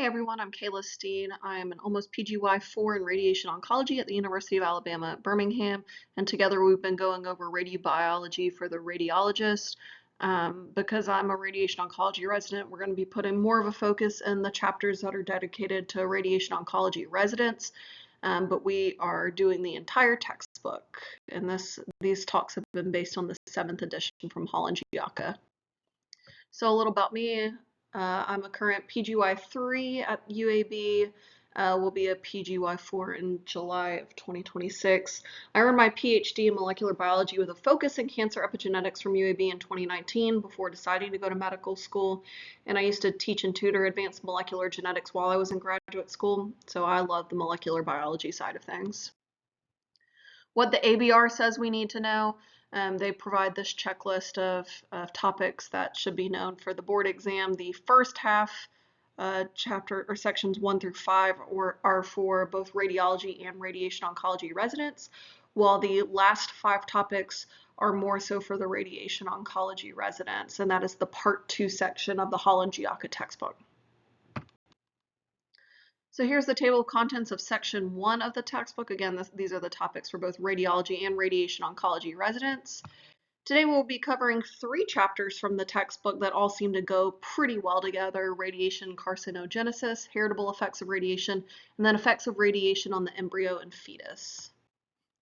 Hey everyone, I'm Kayla Steen. I'm an almost PGY4 in radiation oncology at the University of Alabama at Birmingham, and together we've been going over radiobiology for the radiologist. Because I'm a radiation oncology resident, we're going to be putting more of a focus in the chapters that are dedicated to radiation oncology residents, but we are doing the entire textbook, and these talks have been based on the 7th edition from Hall and Giaccia. So a little about me. I'm a current PGY3 at UAB. Will be a PGY4 in July of 2026. I earned my PhD in molecular biology with a focus in cancer epigenetics from UAB in 2019 before deciding to go to medical school. And I used to teach and tutor advanced molecular genetics while I was in graduate school. So I love the molecular biology side of things. What the ABR says we need to know. They provide this checklist of topics that should be known for the board exam. The first half chapter or sections 1 through 5 are for both radiology and radiation oncology residents, while the last 5 topics are more so for the radiation oncology residents, and that is the part 2 section of the Hall and Giaccia textbook. So here's the table of contents of section 1 of the textbook. Again, these are the topics for both radiology and radiation oncology residents. Today we'll be covering 3 chapters from the textbook that all seem to go pretty well together: radiation carcinogenesis, heritable effects of radiation, and then effects of radiation on the embryo and fetus.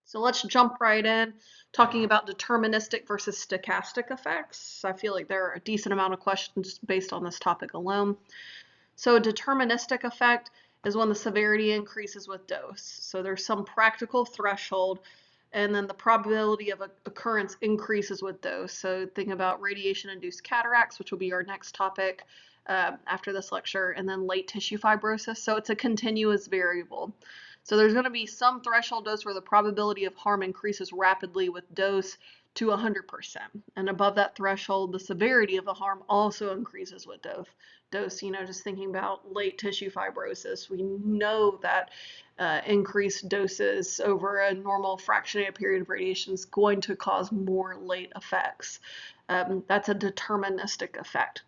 So let's jump right in, talking about deterministic versus stochastic effects. I feel like there are a decent amount of questions based on this topic alone. So a deterministic effect is when the severity increases with dose. So there's some practical threshold, and then the probability of occurrence increases with dose. So think about radiation-induced cataracts, which will be our next topic after this lecture, and then late tissue fibrosis. So it's a continuous variable. So there's going to be some threshold dose where the probability of harm increases rapidly with dose to 100%. And above that threshold, the severity of the harm also increases with dose. Just thinking about late tissue fibrosis, we know that increased doses over a normal fractionated period of radiation is going to cause more late effects. That's a deterministic effect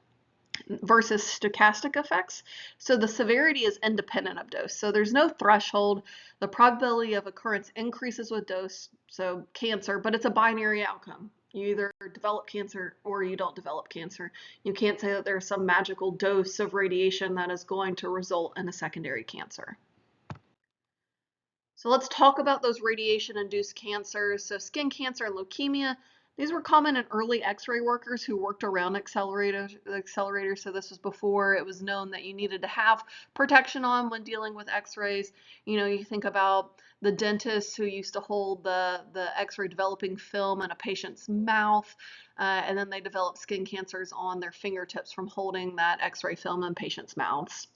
versus stochastic effects. So the severity is independent of dose. So there's no threshold. The probability of occurrence increases with dose, so cancer, but it's a binary outcome. You either develop cancer or you don't develop cancer. You can't say that there's some magical dose of radiation that is going to result in a secondary cancer. So let's talk about those radiation-induced cancers. So skin cancer and leukemia, these were common in early X-ray workers who worked around accelerators. So this was before it was known that you needed to have protection on when dealing with X-rays. You think about the dentists who used to hold the X-ray developing film in a patient's mouth, and then they developed skin cancers on their fingertips from holding that X-ray film in patients' mouths.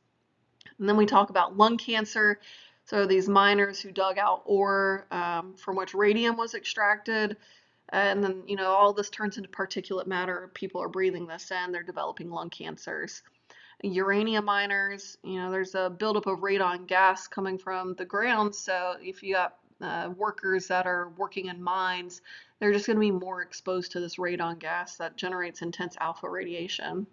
And then we talk about lung cancer. So these miners who dug out ore from which radium was extracted, and then, all this turns into particulate matter. People are breathing this in. They're developing lung cancers. Uranium miners, there's a buildup of radon gas coming from the ground. So if you got workers that are working in mines, they're just going to be more exposed to this radon gas that generates intense alpha radiation.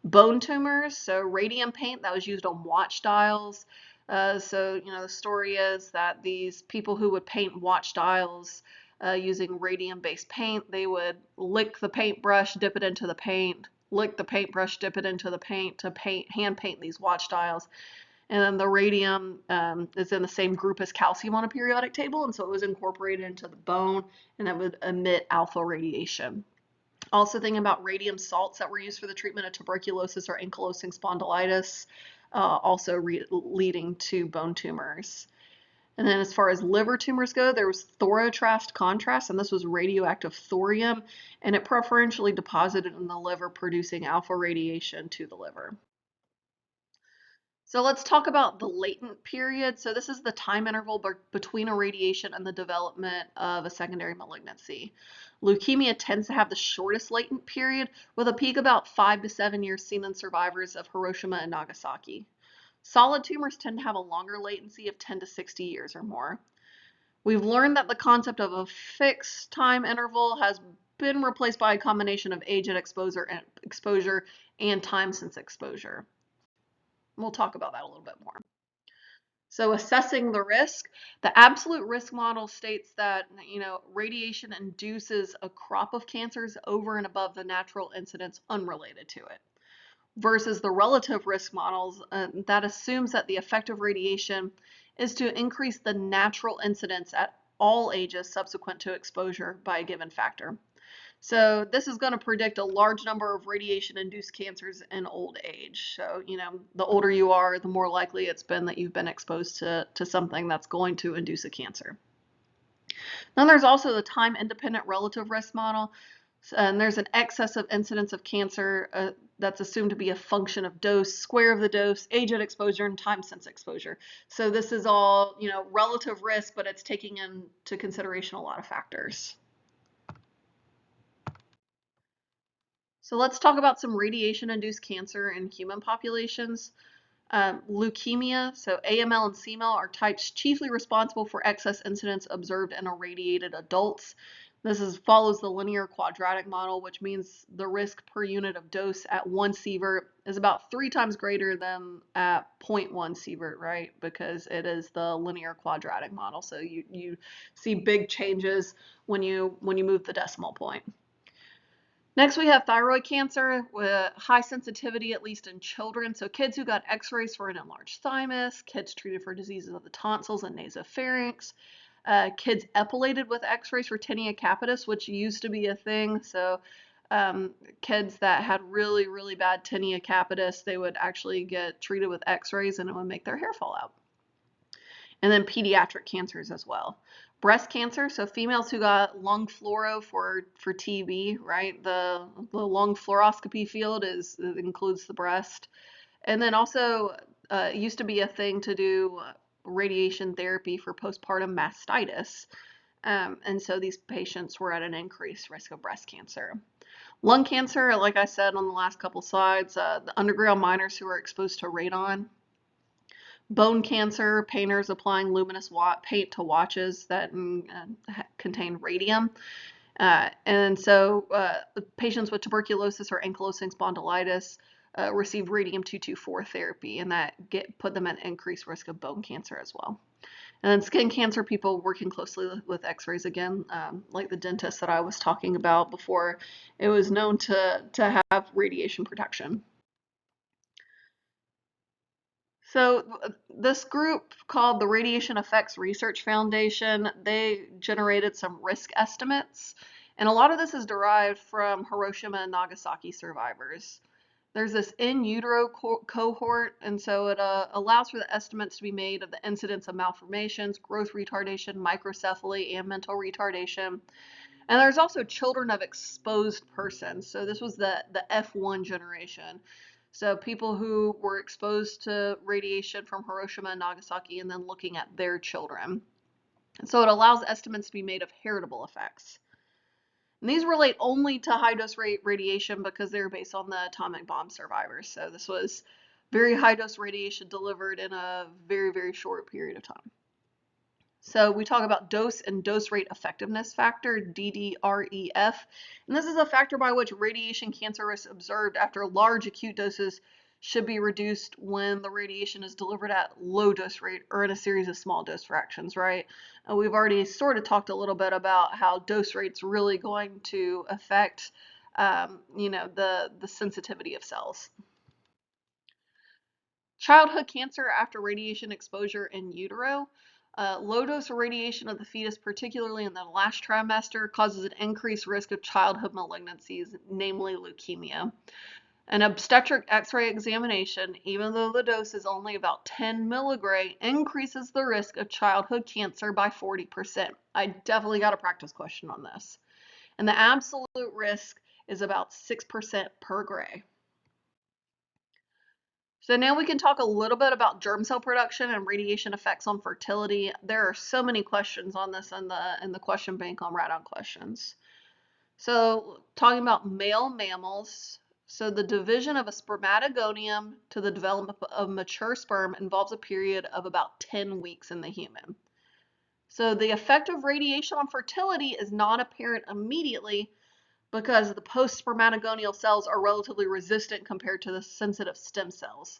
Bone tumors, so radium paint that was used on watch dials. The story is that these people who would paint watch dials using radium-based paint, they would lick the paintbrush, dip it into the paint, lick the paintbrush, dip it into the paint to hand paint these watch dials. And then the radium is in the same group as calcium on a periodic table, and so it was incorporated into the bone, and it would emit alpha radiation. Also thinking about radium salts that were used for the treatment of tuberculosis or ankylosing spondylitis, also leading to bone tumors. And then as far as liver tumors go, there was thorotrast contrast, and this was radioactive thorium, and it preferentially deposited in the liver, producing alpha radiation to the liver. So let's talk about the latent period. So this is the time interval between irradiation and the development of a secondary malignancy. Leukemia tends to have the shortest latent period, with a peak about 5 to 7 years seen in survivors of Hiroshima and Nagasaki. Solid tumors tend to have a longer latency of 10 to 60 years or more. We've learned that the concept of a fixed time interval has been replaced by a combination of age at exposure and time since exposure. We'll talk about that a little bit more. So assessing the risk, the absolute risk model states that, radiation induces a crop of cancers over and above the natural incidence unrelated to it. Versus the relative risk models, that assumes that the effect of radiation is to increase the natural incidence at all ages subsequent to exposure by a given factor. So this is going to predict a large number of radiation-induced cancers in old age. So, the older you are, the more likely it's been that you've been exposed to something that's going to induce a cancer. Then there's also the time-independent relative risk model. And there's an excess of incidence of cancer that's assumed to be a function of dose, square of the dose, age at exposure, and time since exposure. So this is all, relative risk, but it's taking into consideration a lot of factors. So let's talk about some radiation-induced cancer in human populations. Leukemia, so AML and CML are types chiefly responsible for excess incidence observed in irradiated adults. This follows the linear quadratic model, which means the risk per unit of dose at 1 sievert is about 3 times greater than at 0.1 sievert, right? Because it is the linear quadratic model. So you see big changes when you move the decimal point. Next, we have thyroid cancer with high sensitivity, at least in children. So kids who got x-rays for an enlarged thymus, kids treated for diseases of the tonsils and nasopharynx, kids epilated with x-rays for tinea capitis, which used to be a thing. So kids that had really, really bad tinea capitis, they would actually get treated with x-rays and it would make their hair fall out. And then pediatric cancers as well. Breast cancer, so females who got lung fluoro for TB, right? The lung fluoroscopy field includes the breast. And then also it used to be a thing to do radiation therapy for postpartum mastitis. And so these patients were at an increased risk of breast cancer. Lung cancer, like I said on the last couple slides, the underground miners who are exposed to radon. Bone cancer, painters applying luminous paint to watches that contain radium. And so patients with tuberculosis or ankylosing spondylitis receive radium-224 therapy, and that put them at increased risk of bone cancer as well. And then skin cancer, people working closely with x-rays again, like the dentist that I was talking about before, it was known to have radiation protection. So this group called the Radiation Effects Research Foundation, they generated some risk estimates. And a lot of this is derived from Hiroshima and Nagasaki survivors. There's this in utero cohort, and so it allows for the estimates to be made of the incidence of malformations, growth retardation, microcephaly, and mental retardation. And there's also children of exposed persons. So this was the F1 generation. So people who were exposed to radiation from Hiroshima and Nagasaki and then looking at their children. And so it allows estimates to be made of heritable effects. And these relate only to high dose radiation because they're based on the atomic bomb survivors. So this was very high dose radiation delivered in a very, very short period of time. So we talk about dose and dose rate effectiveness factor, DDREF, and this is a factor by which radiation cancer risk observed after large acute doses should be reduced when the radiation is delivered at low dose rate or in a series of small dose fractions, right? And we've already sort of talked a little bit about how dose rate's really going to affect, the sensitivity of cells. Childhood cancer after radiation exposure in utero. Low dose radiation of the fetus, particularly in the last trimester, causes an increased risk of childhood malignancies, namely leukemia. An obstetric x-ray examination, even though the dose is only about 10 milligray, increases the risk of childhood cancer by 40%. I definitely got a practice question on this. And the absolute risk is about 6% per gray. So now we can talk a little bit about germ cell production and radiation effects on fertility. There are so many questions on this in the question bank on Radon Questions. So talking about male mammals, so the division of a spermatogonium to the development of mature sperm involves a period of about 10 weeks in the human. So the effect of radiation on fertility is not apparent immediately because the post-spermatogonial cells are relatively resistant compared to the sensitive stem cells.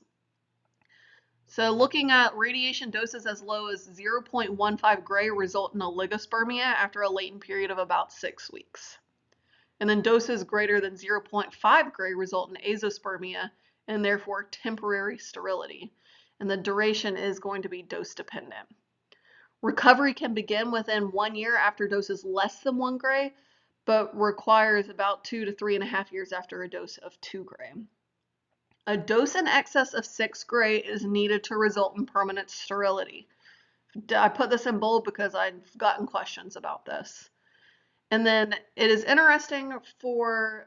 So looking at radiation doses as low as 0.15 gray result in oligospermia after a latent period of about 6 weeks. And then doses greater than 0.5 gray result in azoospermia and therefore temporary sterility. And the duration is going to be dose dependent. Recovery can begin within 1 year after doses less than 1 gray, but requires about 2 to 3.5 years after a dose of 2 gray. A dose in excess of 6 gray is needed to result in permanent sterility. I put this in bold because I've gotten questions about this. And then it is interesting for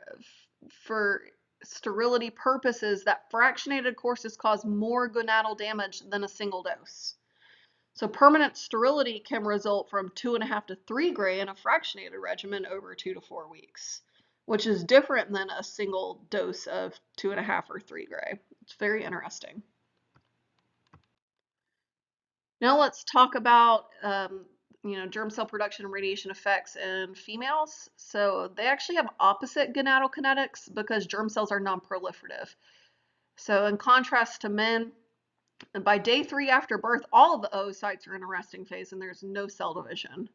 sterility purposes that fractionated courses cause more gonadal damage than a single dose. So permanent sterility can result from 2.5 to 3 gray in a fractionated regimen over 2 to 4 weeks, which is different than a single dose of 2.5 or 3 gray. It's very interesting. Now let's talk about germ cell production and radiation effects in females. So they actually have opposite gonatokinetics because germ cells are non-proliferative. So in contrast to men, by day 3 after birth, all of the oocytes are in a resting phase and there's no cell division.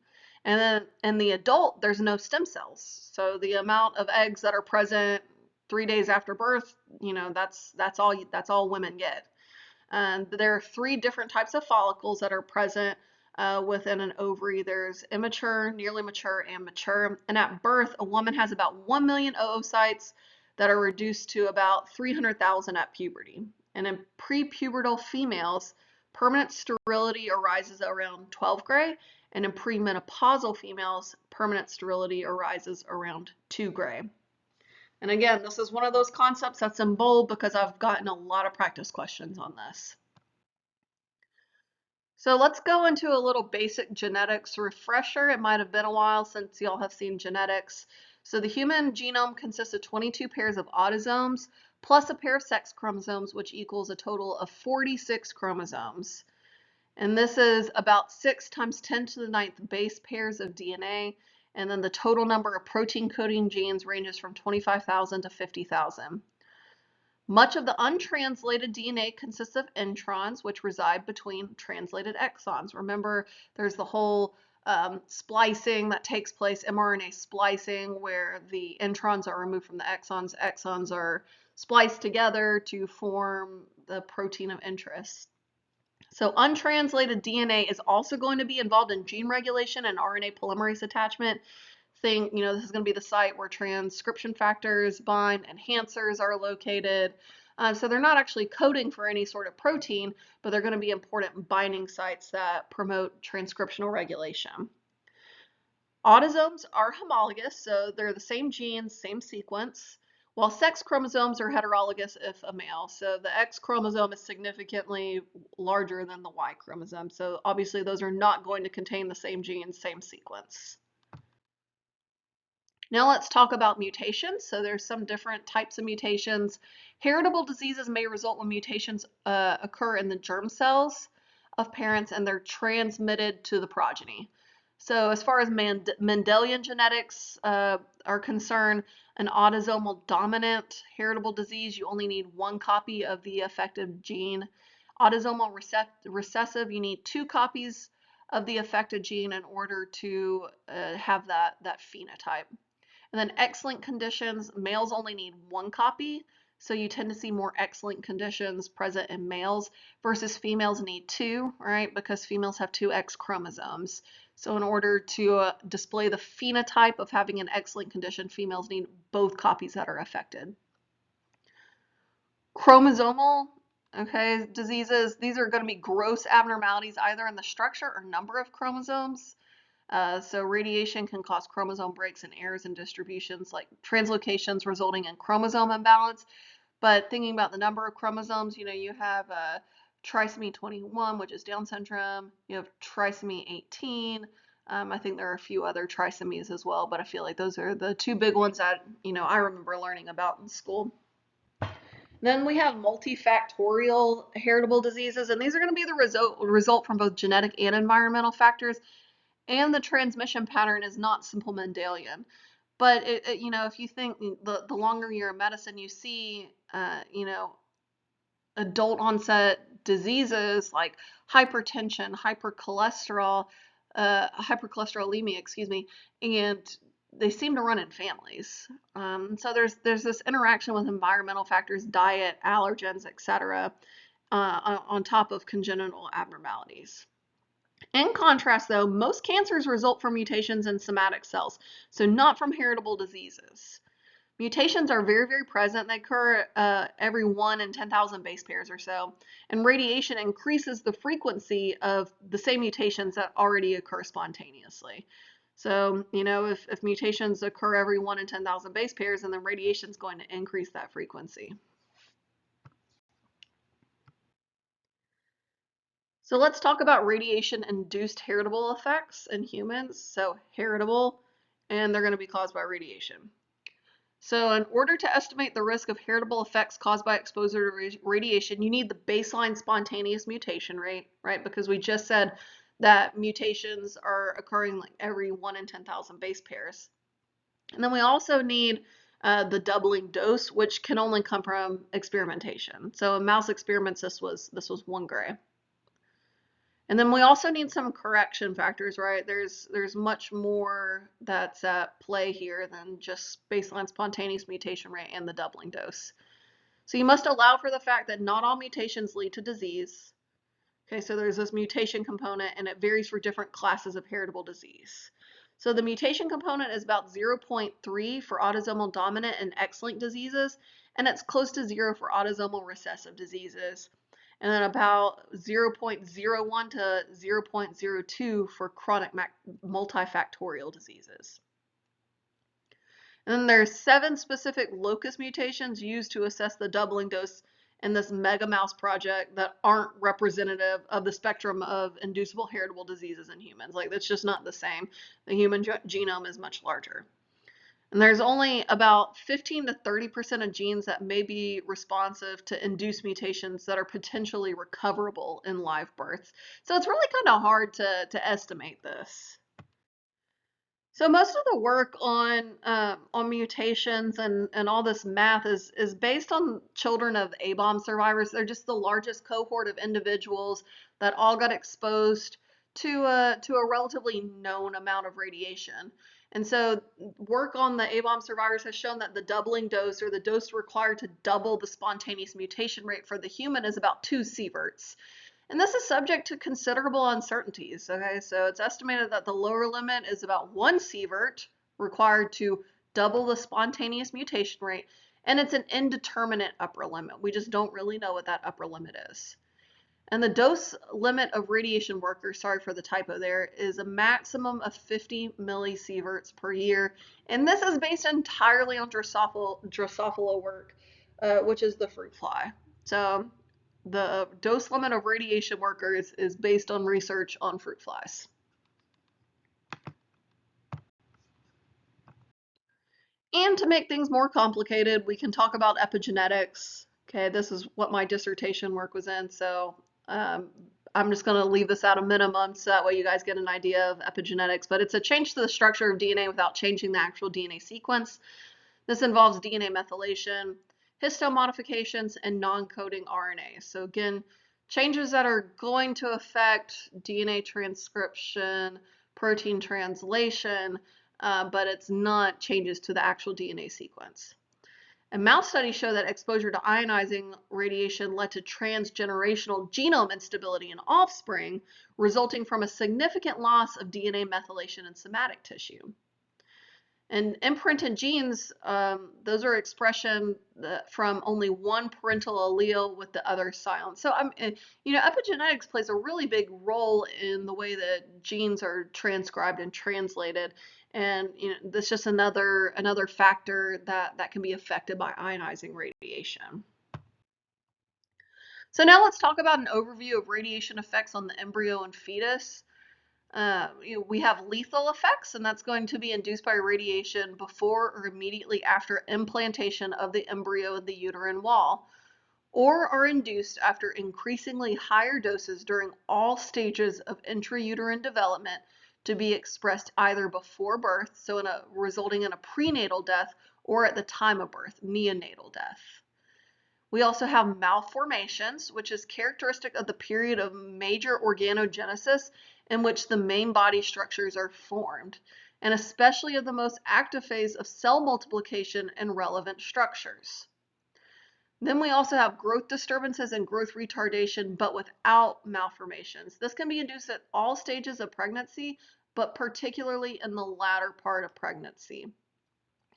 And then in the adult, there's no stem cells. So the amount of eggs that are present 3 days after birth, that's all women get. And there are 3 different types of follicles that are present within an ovary. There's immature, nearly mature, and mature. And at birth, a woman has about 1 million oocytes that are reduced to about 300,000 at puberty. And in prepubertal females, permanent sterility arises around 12 gray, and in premenopausal females, permanent sterility arises around 2 gray. And again, this is one of those concepts that's in bold because I've gotten a lot of practice questions on this. So let's go into a little basic genetics refresher. It might have been a while since y'all have seen genetics. So the human genome consists of 22 pairs of autosomes plus a pair of sex chromosomes, which equals a total of 46 chromosomes. And this is about 6 times 10 to the 9th base pairs of DNA. And then the total number of protein coding genes ranges from 25,000 to 50,000. Much of the untranslated DNA consists of introns, which reside between translated exons. Remember, there's the whole splicing that takes place, mRNA splicing, where the introns are removed from the exons. Exons are spliced together to form the protein of interest. So untranslated DNA is also going to be involved in gene regulation and RNA polymerase attachment. This is going to be the site where transcription factors bind, enhancers are located. So they're not actually coding for any sort of protein, but they're going to be important binding sites that promote transcriptional regulation. Autosomes are homologous, so they're the same genes, same sequence, while sex chromosomes are heterologous if a male. So the X chromosome is significantly larger than the Y chromosome. So obviously those are not going to contain the same genes, same sequence. Now let's talk about mutations. So there's some different types of mutations. Heritable diseases may result when mutations occur in the germ cells of parents and they're transmitted to the progeny. So as far as Mendelian genetics are concerned, an autosomal dominant heritable disease, you only need 1 copy of the affected gene. Autosomal recessive, you need 2 copies of the affected gene in order to have that phenotype. And then X-linked conditions, males only need 1 copy. So you tend to see more X-linked conditions present in males versus females need 2, right? Because females have 2 X chromosomes. So in order to display the phenotype of having an X-linked condition, females need both copies that are affected. Chromosomal, diseases, these are going to be gross abnormalities either in the structure or number of chromosomes. So radiation can cause chromosome breaks and errors in distributions like translocations resulting in chromosome imbalance. But thinking about the number of chromosomes, you have trisomy 21, which is Down syndrome. You have trisomy 18. I think there are a few other trisomies as well, but I feel like those are the 2 big ones that, I remember learning about in school. Then we have multifactorial heritable diseases, and these are going to be the result from both genetic and environmental factors. And the transmission pattern is not simple Mendelian. But if you think the longer you're in medicine, you see, adult onset diseases like hypertension, hypercholesterolemia, excuse me, and they seem to run in families. So there's this interaction with environmental factors, diet, allergens, etc., on top of congenital abnormalities. In contrast, though, most cancers result from mutations in somatic cells, so not from heritable diseases. Mutations are very, very present. They occur every 1 in 10,000 base pairs or so, and radiation increases the frequency of the same mutations that already occur spontaneously. So, if mutations occur every 1 in 10,000 base pairs, and then radiation is going to increase that frequency. So let's talk about radiation-induced heritable effects in humans. So heritable, and they're going to be caused by radiation. So in order to estimate the risk of heritable effects caused by exposure to radiation, you need the baseline spontaneous mutation rate, right? Because we just said that mutations are occurring like every 1 in 10,000 base pairs. And then we also need the doubling dose, which can only come from experimentation. So in mouse experiments, this was 1 gray. And then we also need some correction factors, right? There's much more that's at play here than just baseline spontaneous mutation rate and the doubling dose. So you must allow for the fact that not all mutations lead to disease. Okay, so there's this mutation component, and it varies for different classes of heritable disease. So the mutation component is about 0.3 for autosomal dominant and X-linked diseases, and it's close to 0 for autosomal recessive diseases, and then about 0.01 to 0.02 for chronic multifactorial diseases. And then there's 7 specific locus mutations used to assess the doubling dose in this mega mouse project that aren't representative of the spectrum of inducible heritable diseases in humans. Like, that's just not the same. The human genome is much larger. And there's only about 15 to 30% of genes that may be responsive to induced mutations that are potentially recoverable in live births. So it's really kind of hard to estimate this. So most of the work on mutations and all this math is based on children of A-bomb survivors. They're just the largest cohort of individuals that all got exposed to a relatively known amount of radiation. And so work on the A-bomb survivors has shown that the doubling dose, or the dose required to double the spontaneous mutation rate for the human, is about 2 sieverts. And this is subject to considerable uncertainties. Okay, so it's estimated that the lower limit is about 1 sievert required to double the spontaneous mutation rate, and it's an indeterminate upper limit. We just don't really know what that upper limit is. And the dose limit of radiation workers, sorry for the typo there, is a maximum of 50 millisieverts per year. And this is based entirely on Drosophila work, which is the fruit fly. So the dose limit of radiation workers is based on research on fruit flies. And to make things more complicated, we can talk about epigenetics. Okay, this is what my dissertation work was in, so I'm just going to leave this at a minimum so that way you guys get an idea of epigenetics. But it's a change to the structure of DNA without changing the actual DNA sequence. This involves DNA methylation, histone modifications, and non-coding RNA. So again, changes that are going to affect DNA transcription, protein translation, but it's not changes to the actual DNA sequence. And mouse studies show that exposure to ionizing radiation led to transgenerational genome instability in offspring, resulting from a significant loss of DNA methylation in somatic tissue. And imprinted genes, those are expression from only one parental allele with the other silent. So, epigenetics plays a really big role in the way that genes are transcribed and translated. And that's just another factor that can be affected by ionizing radiation. So now let's talk about an overview of radiation effects on the embryo and fetus. We have lethal effects, and that's going to be induced by radiation before or immediately after implantation of the embryo in the uterine wall, or are induced after increasingly higher doses during all stages of intrauterine development, to be expressed either before birth, so resulting in a prenatal death, or at the time of birth, neonatal death. We also have malformations, which is characteristic of the period of major organogenesis in which the main body structures are formed, and especially of the most active phase of cell multiplication and relevant structures. Then we also have growth disturbances and growth retardation, but without malformations. This can be induced at all stages of pregnancy, but particularly in the latter part of pregnancy.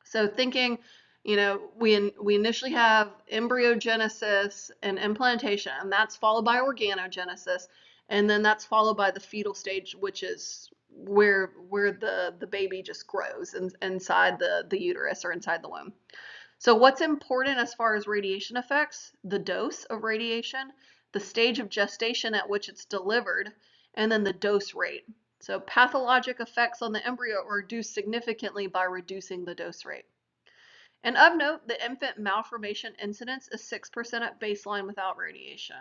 So thinking, we initially have embryogenesis and implantation, and that's followed by organogenesis, and then that's followed by the fetal stage, which is where the baby just grows inside the uterus or inside the womb. So what's important as far as radiation effects? The dose of radiation, the stage of gestation at which it's delivered, and then the dose rate. So pathologic effects on the embryo are reduced significantly by reducing the dose rate. And of note, the infant malformation incidence is 6% at baseline without radiation.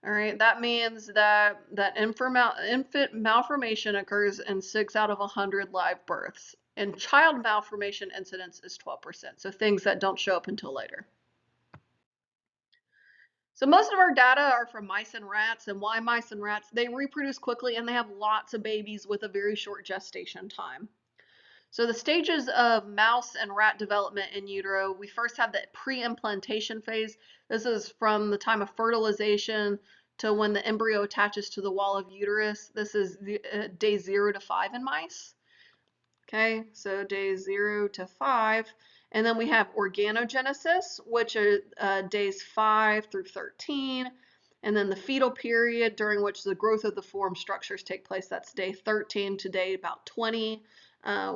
All right, that means that infant malformation occurs in 6 out of 100 live births. And child malformation incidence is 12%, so things that don't show up until later. So most of our data are from mice and rats. And why mice and rats? They reproduce quickly and they have lots of babies with a very short gestation time. So the stages of mouse and rat development in utero, we first have the pre-implantation phase. This is from the time of fertilization to when the embryo attaches to the wall of uterus. This is day 0 to 5 in mice. Okay, so days 0 to 5. And then we have organogenesis, which are days 5 through 13. And then the fetal period during which the growth of the formed structures take place, that's day 13 to day about 20.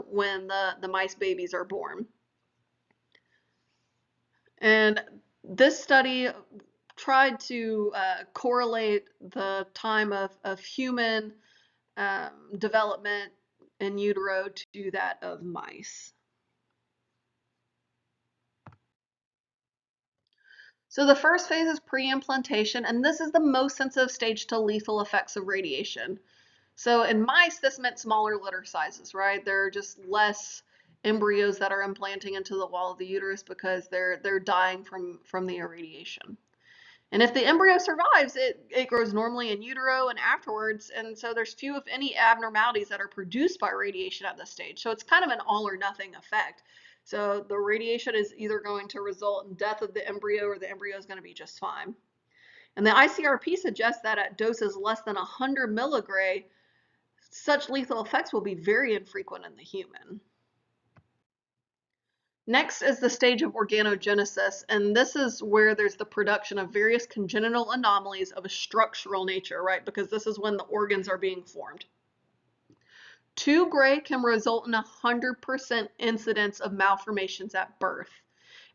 When the mice babies are born. And this study tried to correlate the time of human development in utero to that of mice. So the first phase is pre-implantation, and this is the most sensitive stage to lethal effects of radiation. So in mice, this meant smaller litter sizes, right? There are just less embryos that are implanting into the wall of the uterus because they're dying from the irradiation. And if the embryo survives, it grows normally in utero and afterwards, and so there's few, if any, abnormalities that are produced by radiation at this stage. So it's kind of an all or nothing effect. So the radiation is either going to result in death of the embryo or the embryo is going to be just fine. And the ICRP suggests that at doses less than 100 milligray, such lethal effects will be very infrequent in the human. Next is the stage of organogenesis, and this is where there's the production of various congenital anomalies of a structural nature, right? Because this is when the organs are being formed. 2 gray can result in 100% incidence of malformations at birth.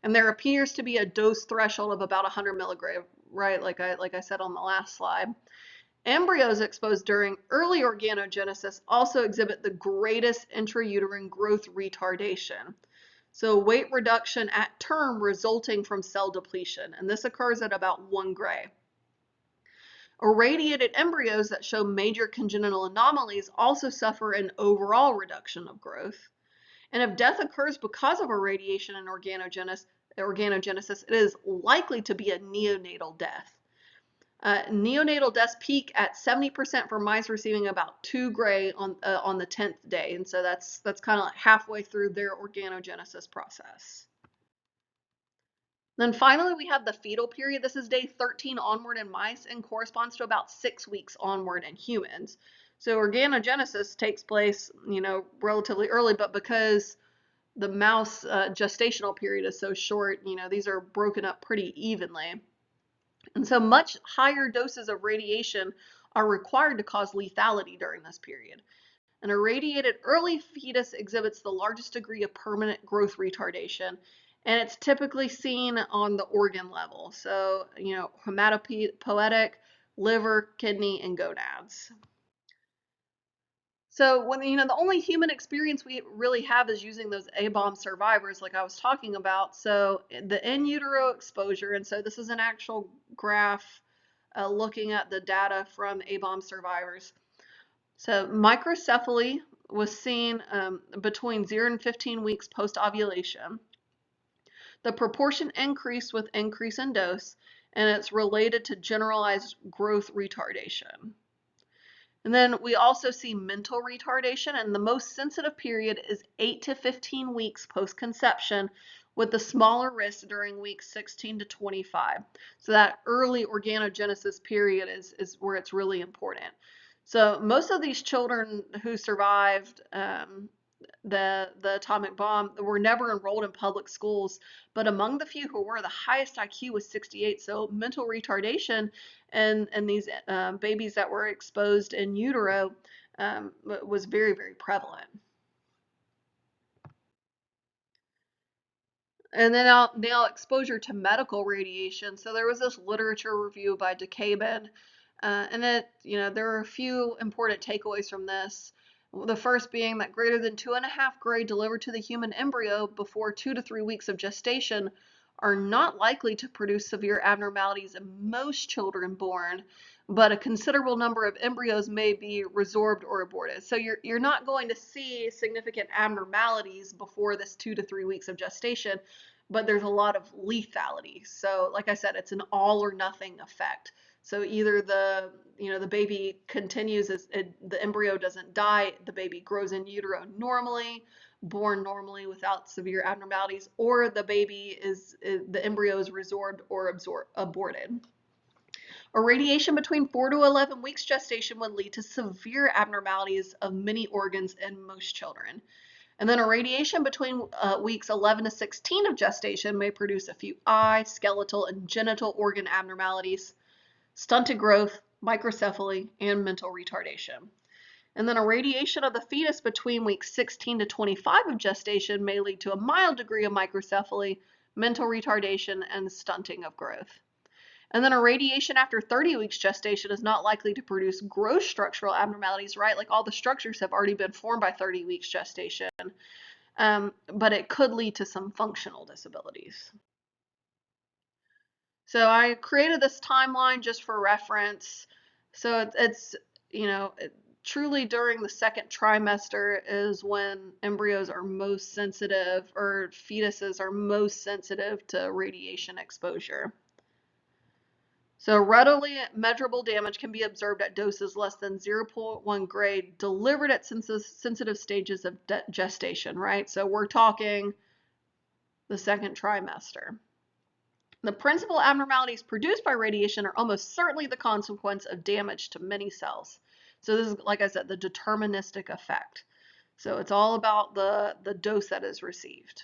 And there appears to be a dose threshold of about 100 milligram, right? Like I said on the last slide. Embryos exposed during early organogenesis also exhibit the greatest intrauterine growth retardation. So weight reduction at term resulting from cell depletion, and this occurs at about 1 gray. Irradiated embryos that show major congenital anomalies also suffer an overall reduction of growth. And if death occurs because of irradiation and organogenesis, it is likely to be a neonatal death. Neonatal deaths peak at 70% for mice receiving about 2 gray on the 10th day, and so that's kind of like halfway through their organogenesis process. Then finally, we have the fetal period. This is day 13 onward in mice and corresponds to about 6 weeks onward in humans. So organogenesis takes place, relatively early, but because the mouse gestational period is so short, these are broken up pretty evenly. And so much higher doses of radiation are required to cause lethality during this period. An irradiated early fetus exhibits the largest degree of permanent growth retardation, and it's typically seen on the organ level. So, hematopoietic, liver, kidney, and gonads. So when, the only human experience we really have is using those A-bomb survivors like I was talking about. So the in utero exposure, and so this is an actual graph looking at the data from A-bomb survivors. So microcephaly was seen between 0 and 15 weeks post-ovulation. The proportion increased with increase in dose, and it's related to generalized growth retardation. And then we also see mental retardation, and the most sensitive period is 8 to 15 weeks post-conception, with the smaller risk during weeks 16 to 25. So that early organogenesis period is where it's really important. So most of these children who survived the atomic bomb were never enrolled in public schools, but among the few who were, the highest IQ was 68. So mental retardation and these babies that were exposed in utero was very, very prevalent. And then now exposure to medical radiation. So there was this literature review by DeCaben, and there are a few important takeaways from this. The first being that greater than 2.5 gray delivered to the human embryo before 2 to 3 weeks of gestation are not likely to produce severe abnormalities in most children born, but a considerable number of embryos may be resorbed or aborted. So you're not going to see significant abnormalities before this 2 to 3 weeks of gestation, but there's a lot of lethality. So like I said, it's an all or nothing effect. So either the baby continues the embryo doesn't die, the baby grows in utero normally, born normally without severe abnormalities, or the embryo is resorbed or aborted. Irradiation between 4 to 11 weeks gestation would lead to severe abnormalities of many organs in most children. And then irradiation between weeks 11 to 16 of gestation may produce a few eye, skeletal, and genital organ abnormalities, stunted growth, microcephaly, and mental retardation. And then irradiation of the fetus between weeks 16 to 25 of gestation may lead to a mild degree of microcephaly, mental retardation, and stunting of growth. And then irradiation after 30 weeks gestation is not likely to produce gross structural abnormalities, right? Like all the structures have already been formed by 30 weeks gestation, but it could lead to some functional disabilities. So I created this timeline just for reference. So it's truly during the second trimester is when embryos are most sensitive, or fetuses are most sensitive to radiation exposure. So readily measurable damage can be observed at doses less than 0.1 gray delivered at sensitive stages of gestation, right? So we're talking the second trimester. The principal abnormalities produced by radiation are almost certainly the consequence of damage to many cells. So this is, like I said, the deterministic effect. So it's all about the dose that is received.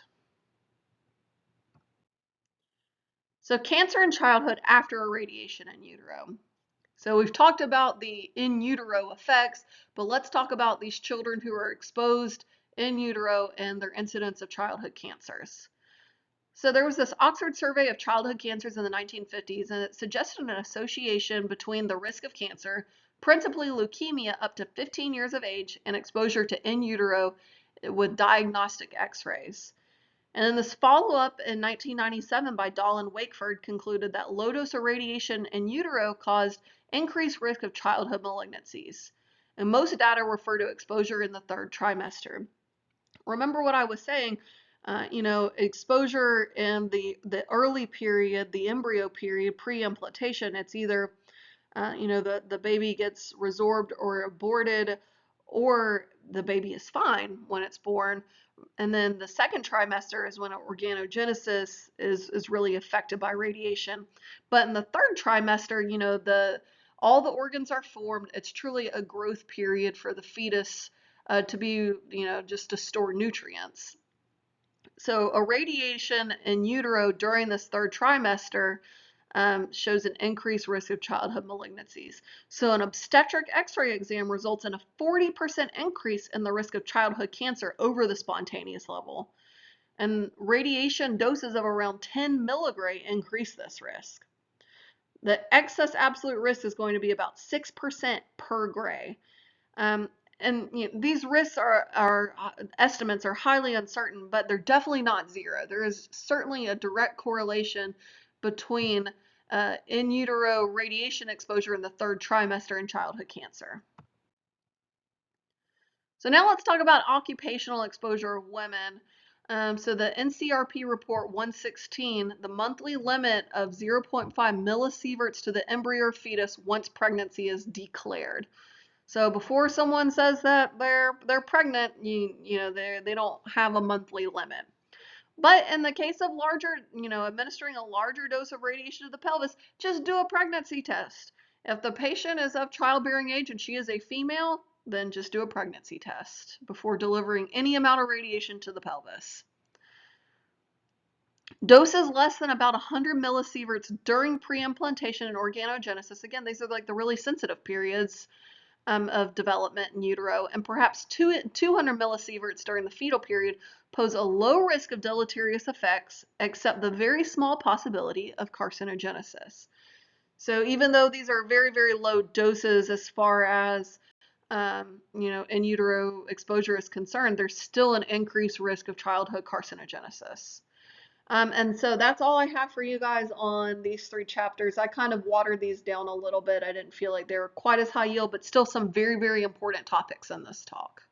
So cancer in childhood after irradiation in utero. So we've talked about the in utero effects, but let's talk about these children who are exposed in utero and their incidence of childhood cancers. So there was this Oxford survey of childhood cancers in the 1950s, and it suggested an association between the risk of cancer, principally leukemia up to 15 years of age, and exposure to in utero with diagnostic x-rays. And then this follow-up in 1997 by Dahl and Wakeford concluded that low-dose irradiation in utero caused increased risk of childhood malignancies. And most data refer to exposure in the third trimester. Remember what I was saying, exposure in the early period, the embryo period, pre-implantation, it's either, the baby gets resorbed or aborted, or the baby is fine when it's born. And then the second trimester is when organogenesis is really affected by radiation. But in the third trimester, all the organs are formed. It's truly a growth period for the fetus to be, just to store nutrients. So irradiation in utero during this third trimester shows an increased risk of childhood malignancies. So an obstetric x-ray exam results in a 40% increase in the risk of childhood cancer over the spontaneous level. And radiation doses of around 10 milligray increase this risk. The excess absolute risk is going to be about 6% per gray. And these risks are estimates are highly uncertain, but they're definitely not zero. There is certainly a direct correlation between in utero radiation exposure in the third trimester and childhood cancer. So now let's talk about occupational exposure of women. So the NCRP report 116, the monthly limit of 0.5 millisieverts to the embryo or fetus once pregnancy is declared. So before someone says that they're pregnant, you know they don't have a monthly limit. But in the case of larger, administering a larger dose of radiation to the pelvis, just do a pregnancy test. If the patient is of childbearing age and she is a female, then just do a pregnancy test before delivering any amount of radiation to the pelvis. Doses less than about 100 millisieverts during preimplantation and organogenesis. Again, these are like the really sensitive periods of development in utero, and perhaps 200 millisieverts during the fetal period pose a low risk of deleterious effects, except the very small possibility of carcinogenesis. So even though these are very, very low doses as far as in utero exposure is concerned, there's still an increased risk of childhood carcinogenesis. And so that's all I have for you guys on these 3 chapters. I kind of watered these down a little bit. I didn't feel like they were quite as high yield, but still some very, very important topics in this talk.